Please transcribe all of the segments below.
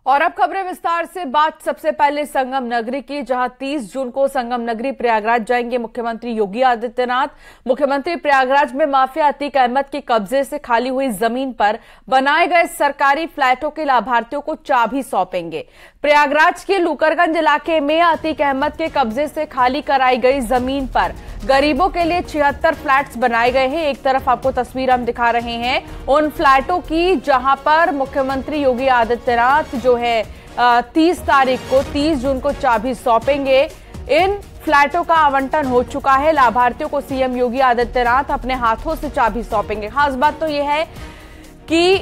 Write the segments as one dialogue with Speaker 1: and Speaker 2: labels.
Speaker 1: और अब खबरें विस्तार से। बात सबसे पहले संगम नगरी की, जहां 30 जून को संगम नगरी प्रयागराज जाएंगे मुख्यमंत्री योगी आदित्यनाथ। मुख्यमंत्री प्रयागराज में माफिया अतीक अहमद के कब्जे से खाली हुई जमीन पर बनाए गए सरकारी फ्लैटों के लाभार्थियों को चाबी सौंपेंगे। प्रयागराज के लूकरगंज इलाके में अतीक अहमद के कब्जे से खाली कराई गई जमीन पर गरीबों के लिए 76 फ्लैट्स बनाए गए हैं। एक तरफ आपको तस्वीर हम दिखा रहे हैं उन फ्लैटों की, जहां पर मुख्यमंत्री योगी आदित्यनाथ जो है 30 जून को चाबी सौंपेंगे। इन फ्लैटों का आवंटन हो चुका है। लाभार्थियों को सीएम योगी आदित्यनाथ अपने हाथों से चाबी सौंपेंगे। खास बात तो यह है कि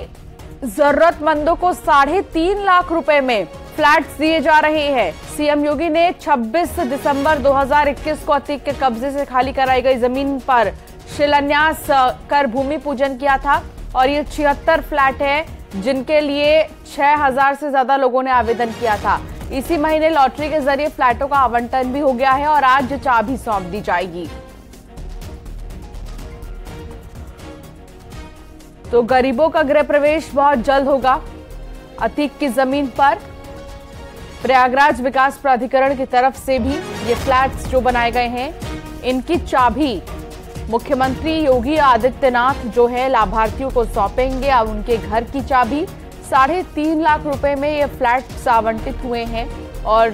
Speaker 1: जरूरतमंदों को 3.5 लाख रुपए में फ्लैट्स दिए जा रहे हैं। सीएम योगी ने 26 दिसंबर 2021 को अतीक के कब्जे से खाली कराई गई जमीन पर शिलान्यास कर भूमि पूजन किया था और ये 76 फ्लैट है जिनके लिए 6000 से ज्यादा लोगों ने आवेदन किया था। इसी महीने लॉटरी के जरिए फ्लैटों का आवंटन भी हो गया है और आज चाबी सौंप दी जाएगी। तो गरीबों का गृह प्रवेश बहुत जल्द होगा अतीक की जमीन पर। प्रयागराज विकास प्राधिकरण की तरफ से भी ये फ्लैट्स जो बनाए गए हैं, इनकी चाबी मुख्यमंत्री योगी आदित्यनाथ जो है लाभार्थियों को सौंपेंगे। अब उनके घर की चाबी 3.5 लाख रुपए में ये फ्लैट्स आवंटित हुए हैं और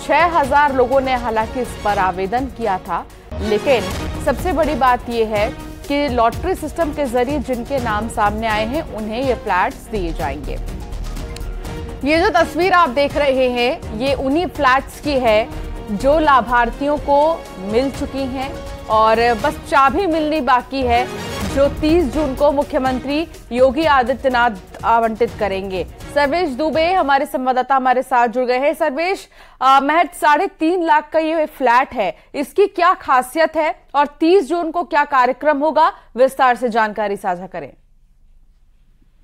Speaker 1: 6000 लोगों ने हालांकि इस पर आवेदन किया था। लेकिन सबसे बड़ी बात यह है कि लॉटरी सिस्टम के जरिए जिनके नाम सामने आए हैं उन्हें ये फ्लैट्स दिए जाएंगे। ये जो तस्वीर आप देख रहे हैं ये उन्हीं फ्लैट्स की है जो लाभार्थियों को मिल चुकी हैं और बस चाबी मिलनी बाकी है, जो 30 जून को मुख्यमंत्री योगी आदित्यनाथ आवंटित करेंगे। सर्वेश दुबे हमारे संवाददाता हमारे साथ जुड़ गए हैं। सर्वेश, महज 3.5 लाख का ये फ्लैट है, इसकी क्या खासियत है और 30 जून को क्या कार्यक्रम होगा, विस्तार से जानकारी साझा करें।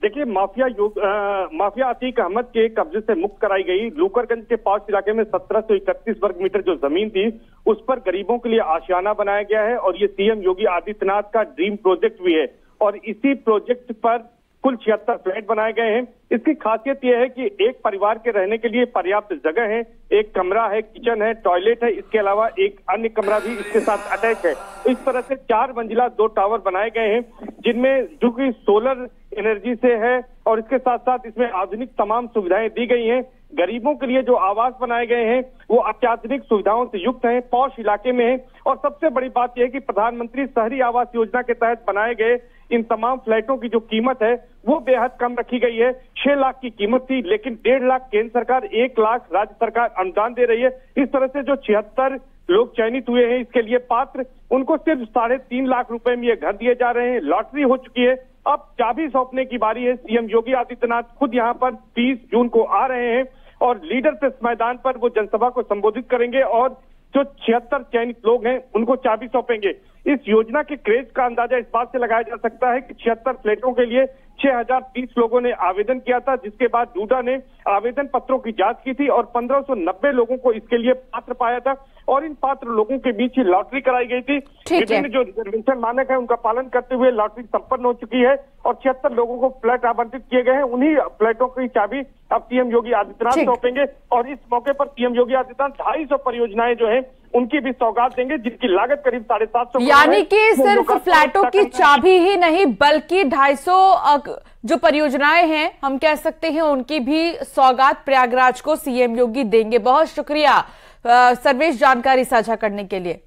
Speaker 2: देखिए, माफिया अतीक अहमद के कब्जे से मुक्त कराई गई लूकरगंज के पास इलाके में 1731 वर्ग मीटर जो जमीन थी उस पर गरीबों के लिए आशियाना बनाया गया है और ये सीएम योगी आदित्यनाथ का ड्रीम प्रोजेक्ट भी है और इसी प्रोजेक्ट पर कुल 76 फ्लैट बनाए गए हैं। इसकी खासियत यह है कि एक परिवार के रहने के लिए पर्याप्त जगह है, एक कमरा है, किचन है, टॉयलेट है, इसके अलावा एक अन्य कमरा भी इसके साथ अटैच है। इस तरह से 4 मंजिला 2 टावर बनाए गए हैं जिनमें जो कि सोलर एनर्जी से है और इसके साथ साथ इसमें आधुनिक तमाम सुविधाएं दी गई हैं। गरीबों के लिए जो आवास बनाए गए हैं वो अत्याधुनिक सुविधाओं से युक्त हैं, पॉश इलाके में है और सबसे बड़ी बात यह है कि प्रधानमंत्री शहरी आवास योजना के तहत बनाए गए इन तमाम फ्लैटों की जो कीमत है वो बेहद कम रखी गई है। 6 लाख की कीमत थी लेकिन 1.5 लाख केंद्र सरकार, 1 लाख राज्य सरकार अनुदान दे रही है। इस तरह से जो 76 लोग चयनित हुए हैं इसके लिए पात्र, उनको सिर्फ 3.5 लाख रुपए में ये घर दिए जा रहे हैं। लॉटरी हो चुकी है, अब चाबी सौंपने की बारी है। सीएम योगी आदित्यनाथ खुद यहाँ पर 30 जून को आ रहे हैं और लीडरशिप मैदान पर वो जनसभा को संबोधित करेंगे और जो 76 चयनित लोग हैं उनको चाबी सौंपेंगे। इस योजना के क्रेज का अंदाजा इस बात से लगाया जा सकता है कि 76 फ्लैटों के लिए 6030 लोगों ने आवेदन किया था, जिसके बाद डूडा ने आवेदन पत्रों की जांच की थी और 1590 लोगों को इसके लिए पात्र पाया था और इन पात्र लोगों के बीच ही लॉटरी कराई गई थी। विभिन्न जो रिजर्वेशन मानक है उनका पालन करते हुए लॉटरी संपन्न हो चुकी है और 76 लोगों को फ्लैट आवंटित किए गए हैं। उन्हीं फ्लैटों की चाबी अब सीएम योगी आदित्यनाथ सौंपेंगे और इस मौके पर सीएम योगी आदित्यनाथ 250 परियोजनाएं जो है उनकी भी सौगात देंगे जिनकी लागत करीब 750
Speaker 1: यानी कि सिर्फ फ्लैटों की चाबी ही नहीं बल्कि 250 जो परियोजनाएं हैं हम कह सकते हैं उनकी भी सौगात प्रयागराज को सीएम योगी देंगे। बहुत शुक्रिया सर्वेश जानकारी साझा करने के लिए।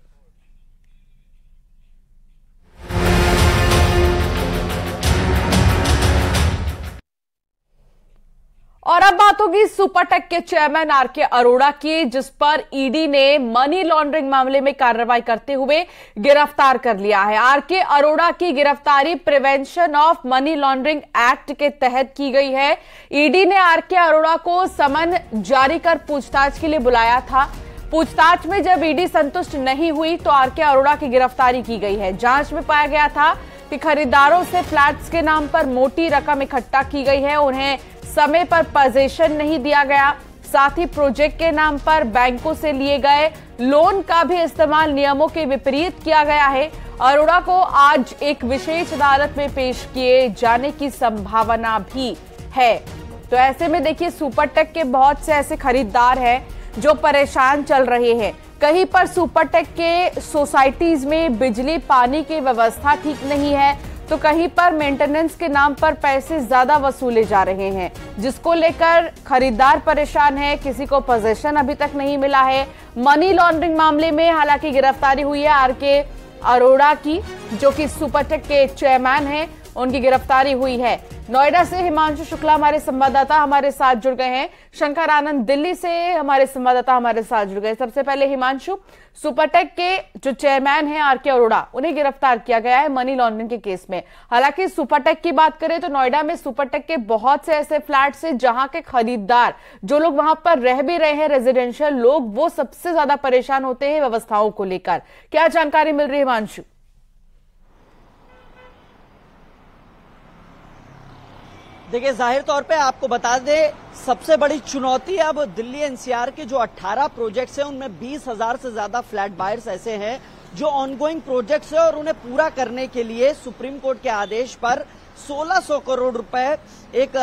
Speaker 1: और अब बात होगी सुपरटेक के चेयरमैन आरके अरोड़ा की, जिस पर ईडी ने मनी लॉन्ड्रिंग मामले में कार्रवाई करते हुए गिरफ्तार कर लिया है। आरके अरोड़ा की गिरफ्तारी prevention of money laundering act के तहत की गई है। ईडी ने आरके अरोड़ा को समन जारी कर पूछताछ के लिए बुलाया था। पूछताछ में जब ईडी संतुष्ट नहीं हुई तो आरके अरोड़ा की गिरफ्तारी की गई है। जांच में पाया गया था कि खरीदारों से फ्लैट्स के नाम पर मोटी रकम इकट्ठा की गई है, उन्हें समय पर पोजीशन नहीं दिया गया, साथ ही प्रोजेक्ट के नाम पर बैंकों से लिए गए लोन का भी इस्तेमाल नियमों के विपरीत किया गया है। अरोड़ा को आज एक विशेष अदालत में पेश किए जाने की संभावना भी है। तो ऐसे में देखिए सुपरटेक के बहुत से ऐसे खरीदार हैं जो परेशान चल रहे हैं। कहीं पर सुपरटेक के सोसाइटीज में बिजली पानी की व्यवस्था ठीक नहीं है, तो कहीं पर मेंटेनेंस के नाम पर पैसे ज्यादा वसूले जा रहे हैं, जिसको लेकर खरीदार परेशान है। किसी को पोजीशन अभी तक नहीं मिला है। मनी लॉन्ड्रिंग मामले में हालांकि गिरफ्तारी हुई है आरके अरोड़ा की, जो कि सुपरटेक के चेयरमैन हैं, उनकी गिरफ्तारी हुई है। नोएडा से हिमांशु शुक्ला हमारे संवाददाता हमारे साथ जुड़ गए हैं। शंकर आनंद दिल्ली से हमारे संवाददाता हमारे साथ जुड़ गए। सबसे पहले हिमांशु, सुपरटेक के जो चेयरमैन हैं आरके अरोड़ा, उन्हें गिरफ्तार किया गया है मनी लॉन्ड्रिंग के केस में। हालांकि सुपरटेक की बात करें तो नोएडा में सुपरटेक के बहुत से ऐसे फ्लैट्स हैं जहां के खरीदार, जो लोग वहां पर रह भी रहे हैं, रेजिडेंशियल लोग, वो सबसे ज्यादा परेशान होते हैं व्यवस्थाओं को लेकर। क्या जानकारी मिल रही है हिमांशु?
Speaker 3: देखिए, जाहिर तौर पे आपको बता दें, सबसे बड़ी चुनौती अब दिल्ली एनसीआर के जो 18 प्रोजेक्ट्स हैं उनमें 20,000 से ज्यादा फ्लैट बायर्स ऐसे हैं जो ऑनगोइंग प्रोजेक्ट्स हैं और उन्हें पूरा करने के लिए सुप्रीम कोर्ट के आदेश पर 1600 करोड़ रुपए एक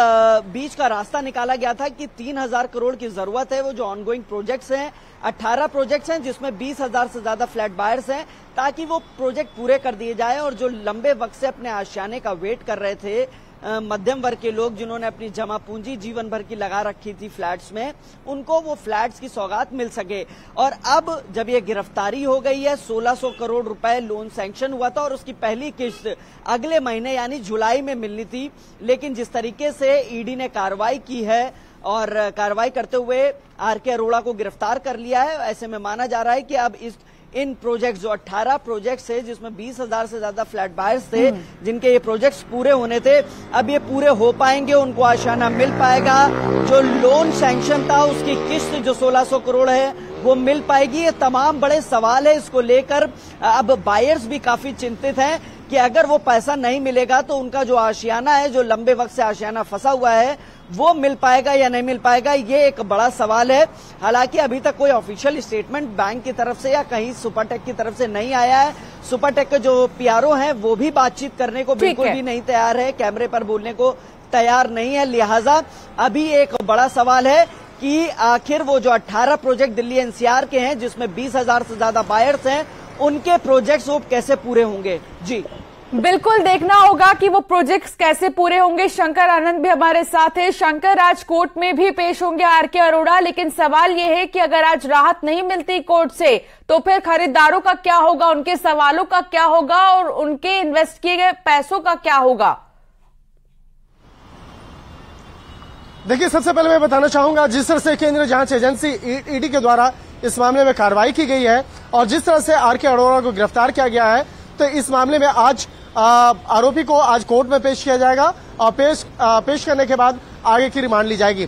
Speaker 3: बीच का रास्ता निकाला गया था कि 3,000 करोड़ की जरूरत है। वो जो ऑनगोइंग प्रोजेक्ट्स हैं 18 प्रोजेक्ट्स हैं जिसमें 20,000 से ज्यादा फ्लैट बायर्स हैं, ताकि वो प्रोजेक्ट पूरे कर दिए जाए और जो लंबे वक्त से अपने आशियाने का वेट कर रहे थे मध्यम वर्ग के लोग, जिन्होंने अपनी जमा पूंजी जीवन भर की लगा रखी थी फ्लैट्स में, उनको वो फ्लैट्स की सौगात मिल सके। और अब जब ये गिरफ्तारी हो गई है, 1600 करोड़ रुपए लोन सैंक्शन हुआ था और उसकी पहली किस्त अगले महीने यानी जुलाई में मिलनी थी। लेकिन जिस तरीके से ईडी ने कार्रवाई की है और कार्रवाई करते हुए आरके अरोड़ा को गिरफ्तार कर लिया है, ऐसे में माना जा रहा है कि अब इन प्रोजेक्ट्स जो 18 प्रोजेक्ट्स है जिसमें 20,000 से ज्यादा फ्लैट बायर्स थे, जिनके ये प्रोजेक्ट्स पूरे होने थे, अब ये पूरे हो पाएंगे, उनको आशियाना मिल पाएगा। जो लोन सैंक्शन था उसकी किस्त जो 1600 करोड़ है वो मिल पाएगी। ये तमाम बड़े सवाल है, इसको लेकर अब बायर्स भी काफी चिंतित हैं कि अगर वो पैसा नहीं मिलेगा तो उनका जो आशियाना है, जो लंबे वक्त से आशियाना फंसा हुआ है, वो मिल पाएगा या नहीं मिल पाएगा, ये एक बड़ा सवाल है। हालांकि अभी तक कोई ऑफिशियल स्टेटमेंट बैंक की तरफ से या कहीं सुपरटेक की तरफ से नहीं आया है। सुपरटेक के जो पीआरओ हैं वो भी बातचीत करने को बिल्कुल भी नहीं तैयार है, कैमरे पर बोलने को तैयार नहीं है। लिहाजा अभी एक बड़ा सवाल है कि आखिर वो जो 18 प्रोजेक्ट दिल्ली एनसीआर के हैं जिसमें 20,000 से ज्यादा बायर्स हैं, उनके प्रोजेक्ट्स वो कैसे पूरे होंगे। जी
Speaker 1: बिल्कुल देखना होगा कि वो प्रोजेक्ट्स कैसे पूरे होंगे। शंकर आनंद भी हमारे साथ है। शंकर, आज कोर्ट में भी पेश होंगे आरके अरोड़ा, लेकिन सवाल ये है कि अगर आज राहत नहीं मिलती कोर्ट से तो फिर खरीदारों का क्या होगा, उनके सवालों का क्या होगा और उनके इन्वेस्ट किए गए पैसों का क्या होगा?
Speaker 4: देखिए, सबसे पहले मैं बताना चाहूंगा, जिस तरह से केंद्रीय जांच एजेंसी ईडी के द्वारा इस मामले में कार्रवाई की गई है और जिस तरह से आरके अरोड़ा को गिरफ्तार किया गया है, तो इस मामले में आज आरोपी को आज कोर्ट में पेश किया जाएगा और पेश करने के बाद आगे की रिमांड ली जाएगी।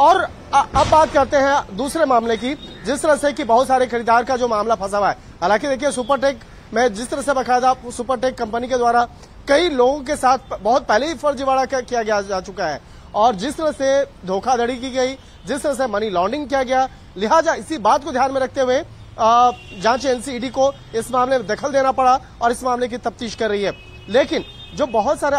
Speaker 4: और अब बात करते हैं दूसरे मामले की, जिस तरह से कि बहुत सारे खरीदार का जो मामला फंसा हुआ है। हालांकि देखिए, सुपरटेक में जिस तरह से बकायदा सुपरटेक कंपनी के द्वारा कई लोगों के साथ बहुत पहले ही फर्जीवाड़ा किया जा चुका है और जिस तरह से धोखाधड़ी की गई, जिस तरह से मनी लॉन्ड्रिंग किया गया, लिहाजा इसी बात को ध्यान में रखते हुए जांच एजेंसी ईडी को इस मामले में दखल देना पड़ा और इस मामले की तफ्तीश कर रही है। लेकिन जो बहुत सारे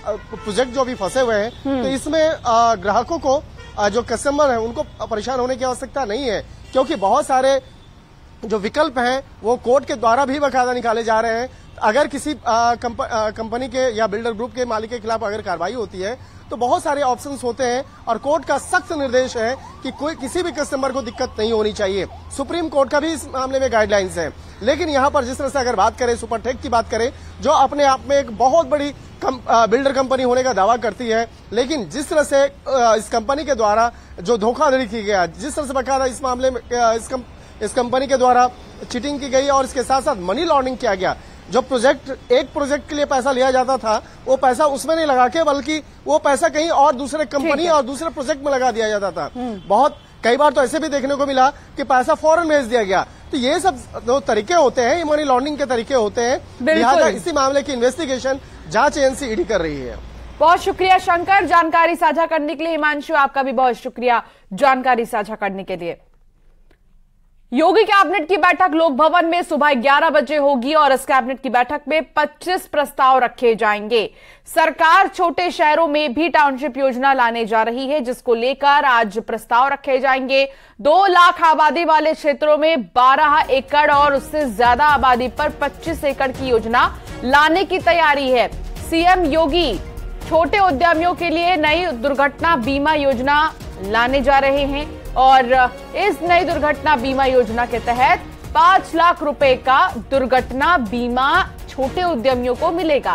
Speaker 4: प्रोजेक्ट जो अभी फंसे हुए हैं, तो इसमें ग्राहकों को, जो कस्टमर है, उनको परेशान होने की आवश्यकता नहीं है, क्योंकि बहुत सारे जो विकल्प हैं वो कोर्ट के द्वारा भी बकायदा निकाले जा रहे हैं। अगर किसी कंपनी के या बिल्डर ग्रुप के मालिक के खिलाफ अगर कार्रवाई होती है तो बहुत सारे ऑप्शंस होते हैं और कोर्ट का सख्त निर्देश है कि कोई किसी भी कस्टमर को दिक्कत नहीं होनी चाहिए। सुप्रीम कोर्ट का भी इस मामले में गाइडलाइंस है। लेकिन यहां पर जिस तरह से अगर बात करें, सुपरटेक की बात करें, जो अपने आप में एक बहुत बड़ी बिल्डर कंपनी होने का दावा करती है, लेकिन जिस तरह से इस कंपनी के द्वारा जो धोखाधड़ी की गया, जिस तरह से बकायदा इस मामले में इस कंपनी के द्वारा चीटिंग की गई और इसके साथ साथ मनी लॉन्ड्रिंग किया गया। जो एक प्रोजेक्ट के लिए पैसा लिया जाता था, वो पैसा उसमें नहीं लगा के, बल्कि वो पैसा कहीं और दूसरे कंपनी और दूसरे प्रोजेक्ट में लगा दिया जाता था। बहुत कई बार तो ऐसे भी देखने को मिला कि पैसा फौरन भेज दिया गया। तो ये सब जो तरीके होते हैं, ये मनी लॉन्ड्रिंग के तरीके होते हैं। लिहाजा इसी मामले की इन्वेस्टिगेशन जांच एजेंसी ईडी कर रही है।
Speaker 1: बहुत शुक्रिया शंकर, जानकारी साझा करने के लिए। हिमांशु, आपका भी बहुत शुक्रिया जानकारी साझा करने के लिए। योगी कैबिनेट की बैठक लोक भवन में सुबह 11 बजे होगी और इस कैबिनेट की बैठक में 25 प्रस्ताव रखे जाएंगे। सरकार छोटे शहरों में भी टाउनशिप योजना लाने जा रही है, जिसको लेकर आज प्रस्ताव रखे जाएंगे। 2 लाख आबादी वाले क्षेत्रों में 12 एकड़ और उससे ज्यादा आबादी पर 25 एकड़ की योजना लाने की तैयारी है। सीएम योगी छोटे उद्यमियों के लिए नई दुर्घटना बीमा योजना लाने जा रहे हैं और इस नई दुर्घटना बीमा योजना के तहत 5 लाख रुपए का दुर्घटना बीमा छोटे उद्यमियों को मिलेगा।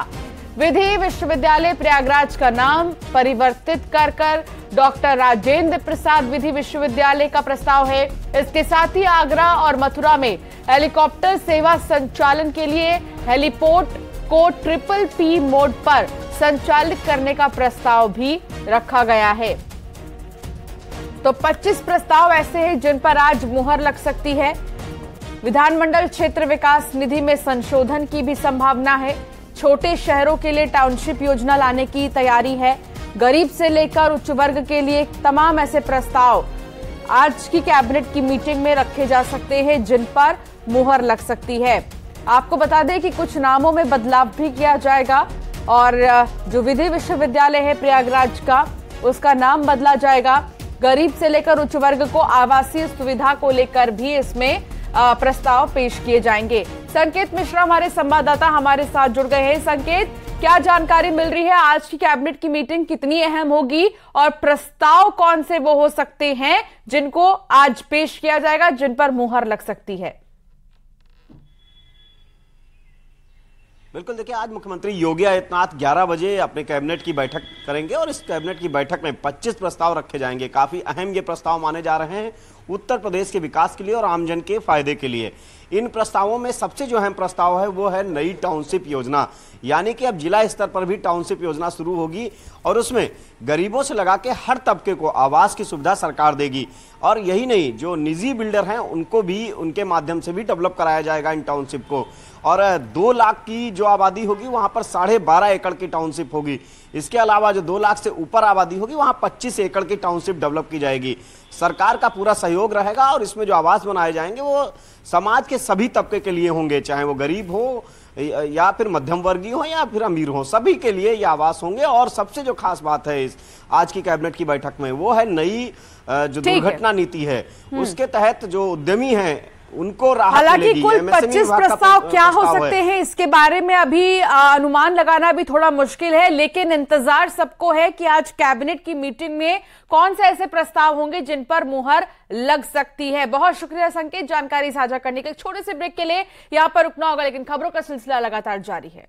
Speaker 1: विधि विश्वविद्यालय प्रयागराज का नाम परिवर्तित कर डॉक्टर राजेंद्र प्रसाद विधि विश्वविद्यालय का प्रस्ताव है। इसके साथ ही आगरा और मथुरा में हेलीकॉप्टर सेवा संचालन के लिए हेलीपोर्ट को PPP मोड पर संचालित करने का प्रस्ताव भी रखा गया है। तो 25 प्रस्ताव ऐसे हैं जिन पर आज मुहर लग सकती है। विधानमंडल क्षेत्र विकास निधि में संशोधन की भी संभावना है। छोटे शहरों के लिए टाउनशिप योजना लाने की तैयारी है। गरीब से लेकर उच्च वर्ग के लिए तमाम ऐसे प्रस्ताव आज की कैबिनेट की मीटिंग में रखे जा सकते हैं जिन पर मुहर लग सकती है। आपको बता दें कि कुछ नामों में बदलाव भी किया जाएगा और जो विधि विश्वविद्यालय है प्रयागराज का, उसका नाम बदला जाएगा। गरीब से लेकर उच्च वर्ग को आवासीय सुविधा को लेकर भी इसमें प्रस्ताव पेश किए जाएंगे। संकेत मिश्रा हमारे संवाददाता हमारे साथ जुड़ गए हैं। संकेत, क्या जानकारी मिल रही है? आज की कैबिनेट की मीटिंग कितनी अहम होगी और प्रस्ताव कौन से वो हो सकते हैं जिनको आज पेश किया जाएगा, जिन पर मुहर लग सकती है?
Speaker 5: बिल्कुल, देखिए आज मुख्यमंत्री योगी आदित्यनाथ 11 बजे अपने कैबिनेट की बैठक करेंगे और इस कैबिनेट की बैठक में 25 प्रस्ताव रखे जाएंगे। काफी अहम ये प्रस्ताव माने जा रहे हैं उत्तर प्रदेश के विकास के लिए और आमजन के फायदे के लिए। इन प्रस्तावों में सबसे जो अहम प्रस्ताव है वो है नई टाउनशिप योजना, यानी कि अब जिला स्तर पर भी टाउनशिप योजना शुरू होगी और उसमें गरीबों से लगा के हर तबके को आवास की सुविधा सरकार देगी। और यही नहीं, जो निजी बिल्डर हैं उनको भी उनके माध्यम से भी डेवलप कराया जाएगा इन टाउनशिप को। और 2 लाख की जो आबादी होगी वहां पर 12.5 एकड़ की टाउनशिप होगी। इसके अलावा जो 2 लाख से ऊपर आबादी होगी वहां 25 एकड़ की टाउनशिप डेवलप की जाएगी। सरकार का पूरा सहयोग रहेगा और इसमें जो आवास बनाए जाएंगे वो समाज के सभी तबके के लिए होंगे, चाहे वो गरीब हो या फिर मध्यम वर्गीय हो या फिर अमीर हो, सभी के लिए ये आवास होंगे। और सबसे जो खास बात है इस आज की कैबिनेट की बैठक में वो है नई जो दुर्घटना नीति है, उसके तहत जो उद्यमी हैं उनको राहत मिलेगी।
Speaker 1: हालांकि कुल 25 प्रस्ताव क्या हो सकते हैं इसके बारे में अभी अनुमान लगाना भी थोड़ा मुश्किल है, लेकिन इंतजार सबको है कि आज कैबिनेट की मीटिंग में कौन से ऐसे प्रस्ताव होंगे जिन पर मुहर लग सकती है। बहुत शुक्रिया संकेत, जानकारी साझा करने के। छोटे से ब्रेक के लिए यहां पर रुकना होगा, लेकिन खबरों का सिलसिला लगातार जारी है।